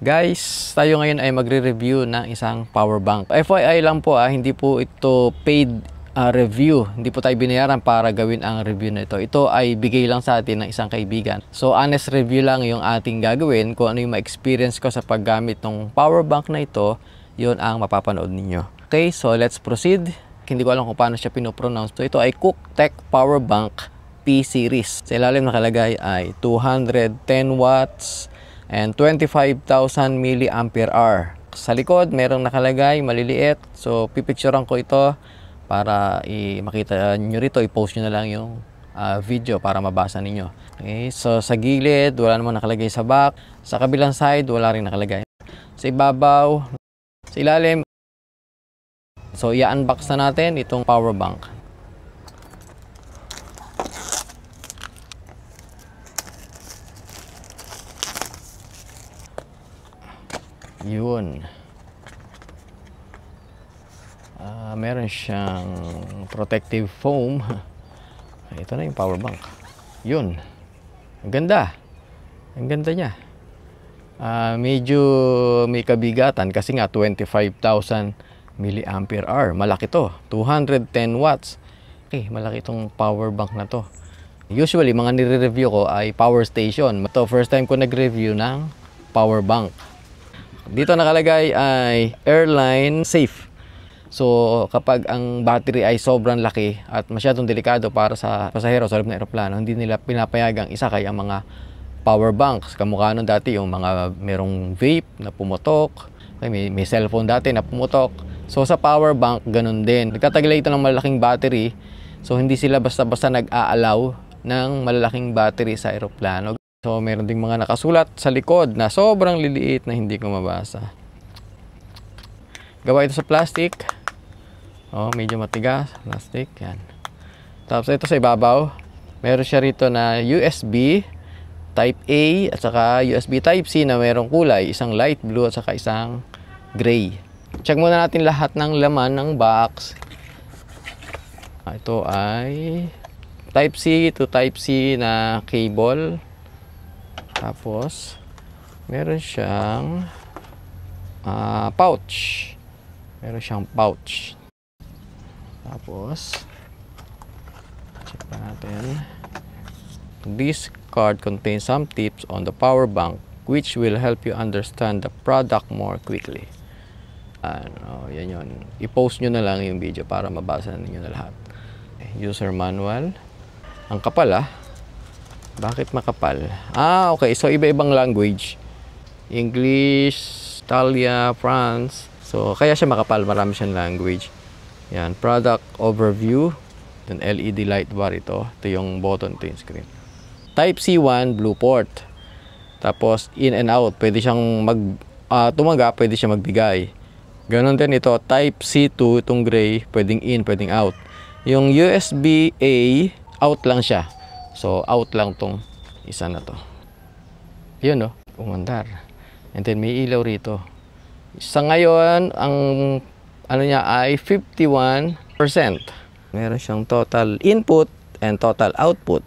Guys, tayo ngayon ay magre-review ng isang power bank. FYI lang po hindi po ito paid review. Hindi po tayo binayaran para gawin ang review na ito. Ito ay bigay lang sa atin ng isang kaibigan. So honest review lang yung ating gagawin. Kung ano yung ma-experience ko sa paggamit ng power bank na ito, yun ang mapapanood ninyo. Okay, so let's proceed. Hindi ko alam kung paano siya pinopronounce. So ito ay Cooktech Power Bank P series. Sa ilalim nakalagay ay 210 watts and 25,000 mAh. Sa likod, merong nakalagay, maliliit. So, pipicturean ko ito para makita nyo rito. I-post nyo na lang yung video para mabasa ninyo. Okay, so sa gilid, wala namang nakalagay sa back. Sa kabilang side, wala rin nakalagay. Sa ibabaw, sa ilalim. So, i-unbox na natin itong power bank. Yun. Meron siyang protective foam. Ito na yung power bank. Yun. Ang ganda. Ang ganda niya. Medyo may kabigatan kasi nga 25,000 mAh. Malaki to. 210 watts. Okay, malaki itong power bank na to. Usually, mga nire-review ko ay power station. Ito, first time ko nag-review ng power bank. Dito nakalagay ay airline safe. So kapag ang battery ay sobrang laki at masyadong delikado para sa pasahero sa loob ng eroplano, hindi nila pinapayagang isakay ang mga power banks. Kamukha nun dati yung mga merong vape na pumutok, may cellphone dati na pumutok. So sa power bank ganun din. Nagtataglay ito ng malaking battery. So hindi sila basta-basta nag-a-allow ng malalaking battery sa eroplano. So, meron ding mga nakasulat sa likod na sobrang liliit na hindi ko mabasa. Gawa ito sa plastic. Oh, medyo matigas. Plastic. Yan. Tapos ito sa ibabaw. Meron siya rito na USB Type A at saka USB Type C na merong kulay. Isang light blue at saka isang gray. Check muna natin lahat ng laman ng box. Ito ay Type C to Type C na cable. Tapos, meron siyang pouch. Meron siyang pouch. Tapos, check pa natin. This card contains some tips on the power bank which will help you understand the product more quickly. Yan yun. I-post nyo na lang yung video para mabasa ninyo na lahat. User manual. Ang kapal Bakit makapal? Okay. So, iba-ibang language. English, Italia, France. So, kaya siya makapal. Marami siyang language. Yan. Product overview. Then, LED light bar ito. Ito yung button. Ito yung screen. Type C1, blue port. Tapos, in and out. Pwede siyang tumaga. Pwede siya magbigay. Ganon din ito. Type C2, itong gray. Pwedeng in, pwedeng out. Yung USB-A, out lang siya. So, out lang tong isa na to. Yun, umandar. And then, may ilaw rito. Sa ngayon, ang niya ay 51%. Meron siyang total input and total output.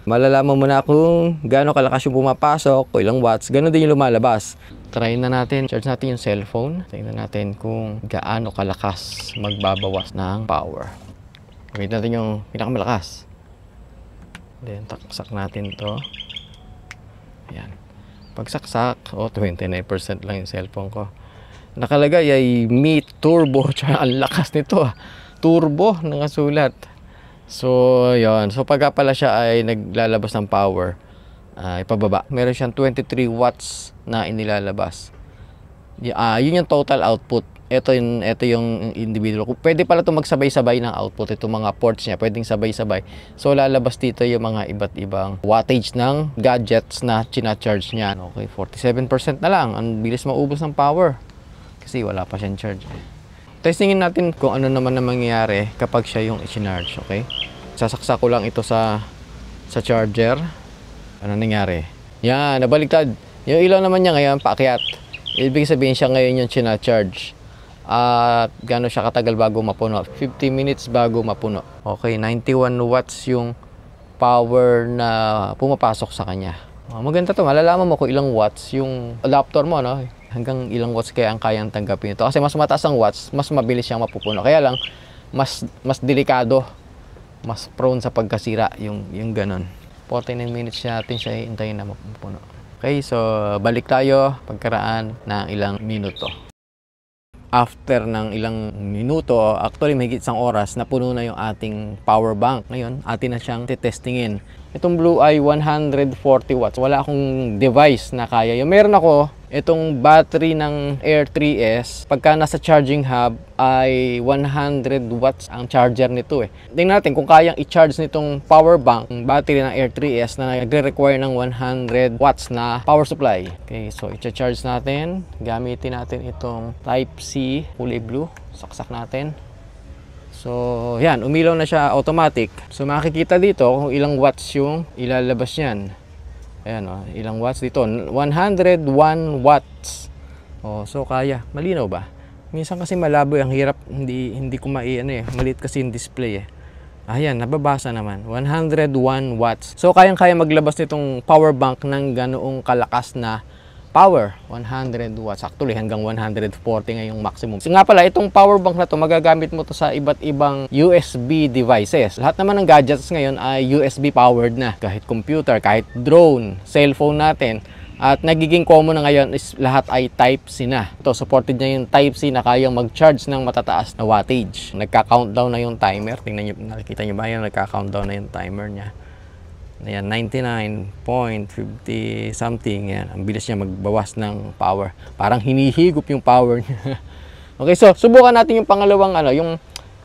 Malalaman mo na kung gaano kalakas yung pumapasok, o ilang watts, gano'n din yung lumalabas. Try na natin, charge natin yung cellphone. Tingnan natin kung gaano kalakas magbabawas ng power. Gawin natin yung pinakamalakas. Then, taksak natin to. Ayan. Pagsaksak, 29% lang yung cellphone ko. Nakalagay ay Mi Turbo. Tsaka ang lakas nito. Turbo, nakasulat. So, yun. So, pagka pala siya ay naglalabas ng power, ipababa. Meron siyang 23 watts na inilalabas. Yun yung total output. Ito yung individual. Pwede pala ito magsabay-sabay ng output. Itong mga ports niya, pwedeng sabay-sabay. So, lalabas dito yung mga iba't ibang wattage ng gadgets na charge niya. Okay, 47% na lang. Ang bilis maubos ng power. Kasi wala pa siyang charge. Testingin natin kung ano naman na mangyayari kapag siya yung i-charge. Okay? Sasaksak ko lang ito sa charger. Ano nangyari? Yan, nabaliktad. Yung ilaw naman niya ngayon, paakyat. Ibig sabihin siya ngayon yung charge. At gano'n siya katagal bago mapuno? 50 minutes bago mapuno. Okay, 91 watts yung power na pumapasok sa kanya. Maganda to, malalaman mo kung ilang watts yung adapter mo, no? Hanggang ilang watts kaya ang kayang tanggapin ito. Kasi mas mataas ang watts, mas mabilis siyang mapupuno. Kaya lang, mas delikado, mas prone sa pagkasira yung ganun. 49 minutes natin siya hintayin na mapupuno. Okay, so balik tayo pagkaraan ng ilang minuto. After ng ilang minuto, actually may isang oras, napuno na yung ating power bank. Ngayon, atin na siyang titestingin. Itong Blue Eye 140 watts. Wala akong device na kaya. Yung meron ako, itong battery ng Air 3S, pagka nasa charging hub, ay 100 watts ang charger nito eh. Tingnan natin kung kayang i-charge nitong power bank, battery ng Air 3S na nagre-require ng 100 watts na power supply. Okay, so i-charge natin. Gamitin natin itong Type-C, kulay blue. Saksak natin. So, yan, umilaw na siya automatic. So, makikita dito kung ilang watts yung ilalabas niyan. Ayan, ilang watts dito. 101 watts. Oh, so, kaya. Malinaw ba? Minsan kasi malabo, ang hirap, hindi ko maliit kasi yung display eh. Ayan, nababasa naman. 101 watts. So, kayang-kaya maglabas nitong power bank ng ganoong kalakas na power, 100 watts. Actually, hanggang 140 ngayong maximum. So nga pala, itong power bank na to, magagamit mo to sa iba't ibang USB devices. Lahat naman ng gadgets ngayon ay USB powered na. Kahit computer, kahit drone, cellphone natin. At nagiging common na ngayon is lahat ay Type-C na. Ito, supported na yung Type-C na kayang mag-charge ng matataas na wattage. Nagka-countdown na yung timer. Tingnan nyo, nakikita nyo ba yan? Nagka-countdown na yung timer niya. Ayan, 99.50 something. Ayan, ang bilis niya magbawas ng power. Parang hinihigop yung power niya. Okay, so subukan natin yung pangalawang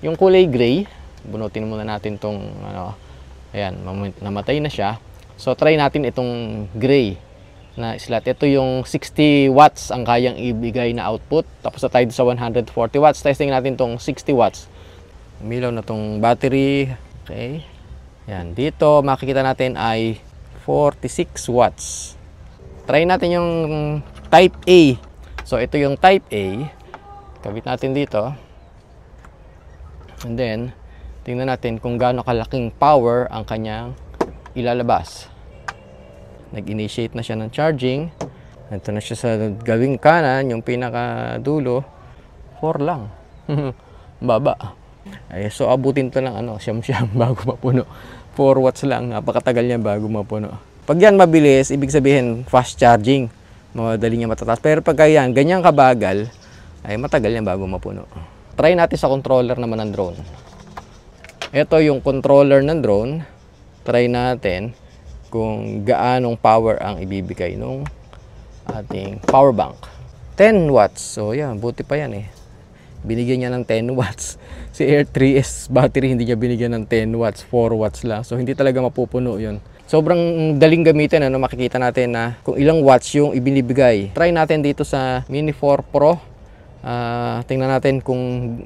yung kulay gray. Bunutin muna natin tong ayan, namatay na siya. So try natin itong gray na slot. Ito yung 60 watts ang kayang ibigay na output. Tapos na tayo sa 140 watts. Testing natin tong 60 watts. Umilaw na tong battery. Okay. Yan, dito makikita natin ay 46 watts. Try natin yung Type A. So ito yung Type A. Kabit natin dito. And then, tingnan natin kung gaano kalaking power ang kanyang ilalabas. Nag-initiate na siya ng charging. Ito na siya sa gawing kanan, yung pinaka-dulo. 4 lang. Baba. Ay, so abutin to ng siyam-siyam bago mapuno. 4 watts lang, napakatagal niya bago mapuno. Pag yan mabilis, ibig sabihin fast charging. Madali niya matataas. Pero pag yan, ganyan kabagal, ay matagal niya bago mapuno. Try natin sa controller naman ng drone. Ito yung controller ng drone. Try natin kung gaanong power ang ibibigay nung ating power bank. 10 watts. So yan, buti pa yan eh. Binigyan niya ng 10 watts. Si Air 3S battery hindi niya binigyan ng 10 watts, 4 watts lang. So hindi talaga mapupuno 'yun. Sobrang daling gamitin, makikita natin na kung ilang watts yung ibinibigay. Try natin dito sa Mini 4 Pro. Tingnan natin kung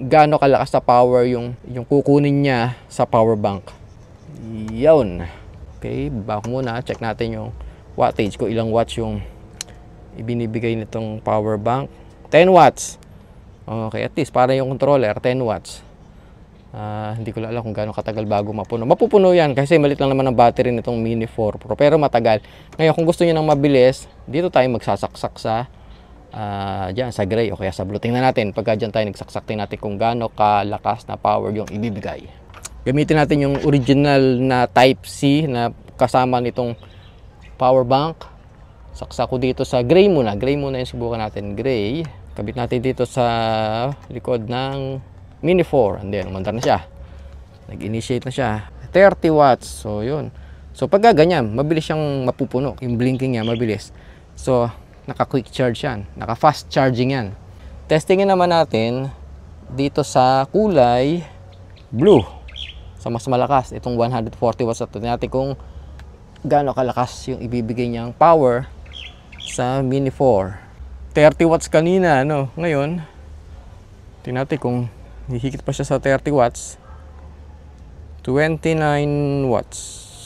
gaano kalakas na power yung kukunin niya sa power bank. Yun. Okay, baba ko muna. Check natin yung wattage, kung ilang watts yung ibinibigay nitong power bank. 10 watts. Okay, at least para yung controller 10 watts. Hindi ko alam kung gaano katagal bago mapuno. Mapupuno yan kasi malit lang naman ang battery nitong Mini 4 Pro, pero matagal. Ngayon kung gusto niyo ng mabilis, dito tayo magsasaksak sa diyan sa gray o kaya sa blue. Tingnan natin pagka diyan tayo nagsaksak, tingnan natin kung gaano kalakas na power yung ibibigay. Gamitin natin yung original na Type-C na kasama nitong power bank. Saksak ko dito sa gray muna. Gray muna yung subukan natin. Gray. Kabit natin dito sa likod ng Mini 4. And then, umandar na siya. Nag-initiate na siya. 30 watts. So, yun. So, pagka ganyan, mabilis siyang mapupuno. Yung blinking niya, mabilis. So, naka-quick charge yan. Naka-fast charging yan. Testingin naman natin dito sa kulay blue. Sa mas malakas. Itong 140 watts. Ito natin kung gaano kalakas yung ibibigay niyang power sa Mini 4. 30 watts kanina, ngayon, tingnan natin kung hihigit pa siya sa 30 watts. 29 watts.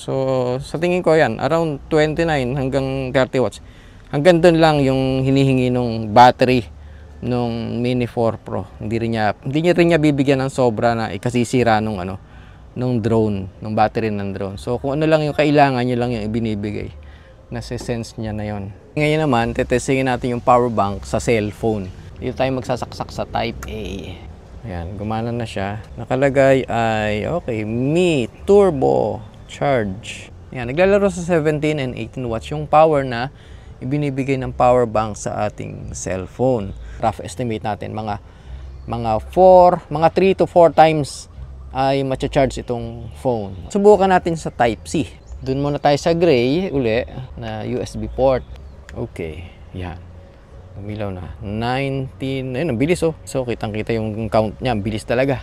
So, sa tingin ko yan, around 29 hanggang 30 watts. Hanggang doon lang yung hinihingi nung battery nung Mini 4 Pro. Hindi rin niya bibigyan ng sobra na ikasisira nung drone, nung battery ng drone. So, kung ano lang yung kailangan, yun lang yung ibinibigay. nasa-sense niya na yon. Ngayon naman, tetestingin natin yung power bank sa cellphone. Dito tayo magsasaksak sa type A. Ayan, gumana na siya. Nakalagay ay, okay, Mi Turbo Charge. Ayan, naglalaro sa 17 and 18 watts yung power na ibinibigay ng power bank sa ating cellphone. Rough estimate natin, mga 3 to 4 times ay matcha-charge itong phone. Subukan natin sa type C. Doon muna tayo sa gray uli na USB port. Okay, yan. Umilaw na. 19, ayun, ang bilis oh. So, kitang-kita yung count niya, ang bilis talaga.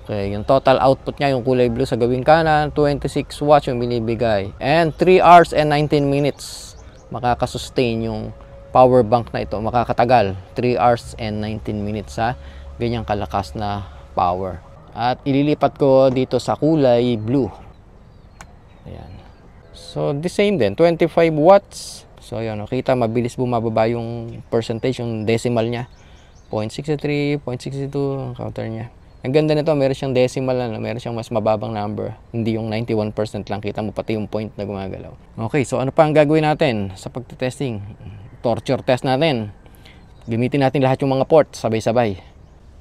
Okay, yung total output niya, yung kulay blue sa gawing kanan, 26 watts yung binibigay. And 3 hours and 19 minutes makakasustain yung power bank na ito. Makakatagal. 3 hours and 19 minutes sa ganyang kalakas na power. At ililipat ko dito sa kulay blue. Ayan. So, the same din. 25 watts. So, ayan. Nakita, mabilis bumababa yung percentage, yung decimal niya. 0.63, 0.62 ang counter niya. Ang ganda nito, meron siyang decimal na, meron siyang mas mababang number. Hindi yung 91% lang. Kita mo pati yung point na gumagalaw. Okay, so ano pa ang gagawin natin sa pagtitesting? Torture test natin. Gamitin natin lahat yung mga ports, sabay-sabay.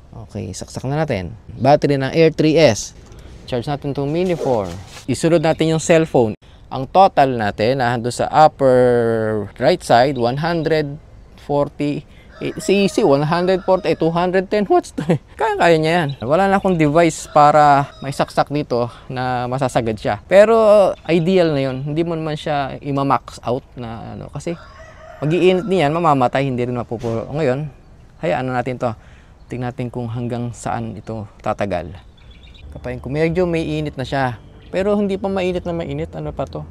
Okay, saksak na natin. Battery ng Air 3S. Charge natin itong Mini 4. Isunod natin yung cellphone. Ang total natin, doon sa upper right side, 140. CEC, 140, 210 watts. Kaya niya yan. Wala na akong device para may saksak dito na masasagad siya. Pero ideal na yun. Hindi mo naman siya ima-max out na ano. Kasi mag-iinit niyan, mamamatay, hindi rin mapupulo. Ngayon, hayaan na natin to. Tingnan natin kung hanggang saan ito tatagal. Kapag kung medyo may init na siya. Pero hindi pa mainit na mainit. Ano pa to?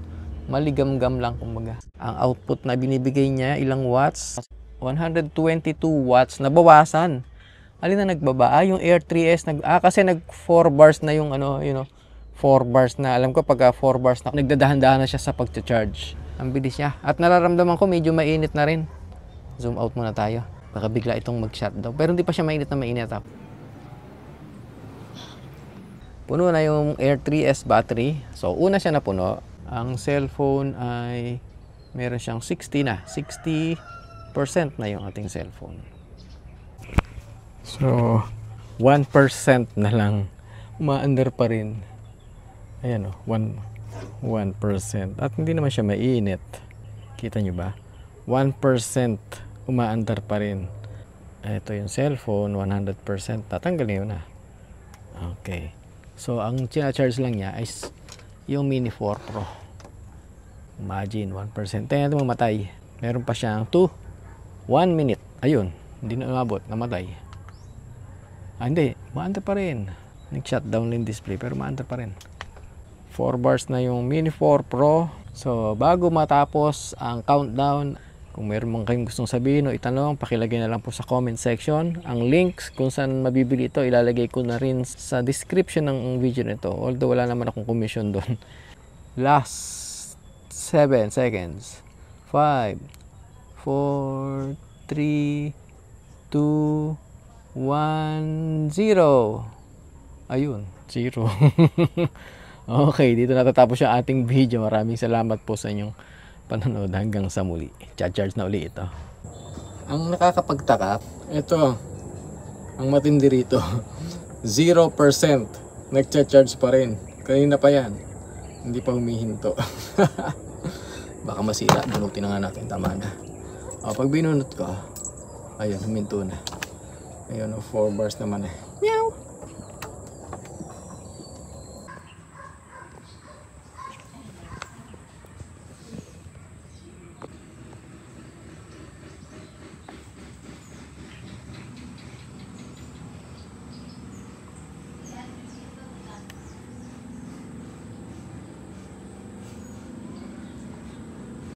Maligam-gam lang kumbaga. Ang output na binibigay niya, ilang watts? 122 watts. Nabawasan. Alin na nagbaba? Yung Air 3S. Kasi nag 4 bars na yung ano, 4 bars na. Alam ko pag 4 bars na, nagdadahan-dahan na siya sa pag-charge. Ang bilis niya. At nararamdaman ko medyo mainit na rin. Zoom out muna tayo. Baka bigla itong mag-shutdown. Pero hindi pa siya mainit na mainit. Puno na yung Air 3S battery. So, una siya na puno. Ang cellphone ay meron siyang 60 na. 60% na yung ating cellphone. So, 1% na lang. Umaandar pa rin. Ayan o, 1%. At hindi naman siya mainit. Kita nyo ba? 1% umaandar pa rin. Ito yung cellphone, 100%. Tatanggalin yun na. Okay. So, ang charge lang niya is yung Mini 4 Pro. Imagine, 1%. Tingnan natin mamatay. Meron pa siyang 1 minute. Ayun, hindi na umabot. Namatay. Hindi. Maandar pa rin. Nag-shutdown yung display, pero maandar pa rin. 4 bars na yung Mini 4 Pro. So, bago matapos ang countdown, kung meron mong kayong gustong sabihin o itanong, pakilagay na lang po sa comment section. Ang links kung saan mabibili ito, ilalagay ko na rin sa description ng video nito. Although wala naman akong commission doon. Last 7 seconds. 5, 4, 3, 2, 1, 0. Ayun, 0. Okay, dito natatapos yung ating video. Maraming salamat po sa inyong panonood hanggang sa muli. Charge na uli ito. Ang nakakapagtaka, ito, ang matindi rito, 0% nagcha-charge pa rin. Kanina pa yan. Hindi pa humihinto. Baka masira. Bunutin na nga natin. Tama na. O, pag binunot ko, ayun, huminto na. Ayun, 4 bars naman eh. Meow!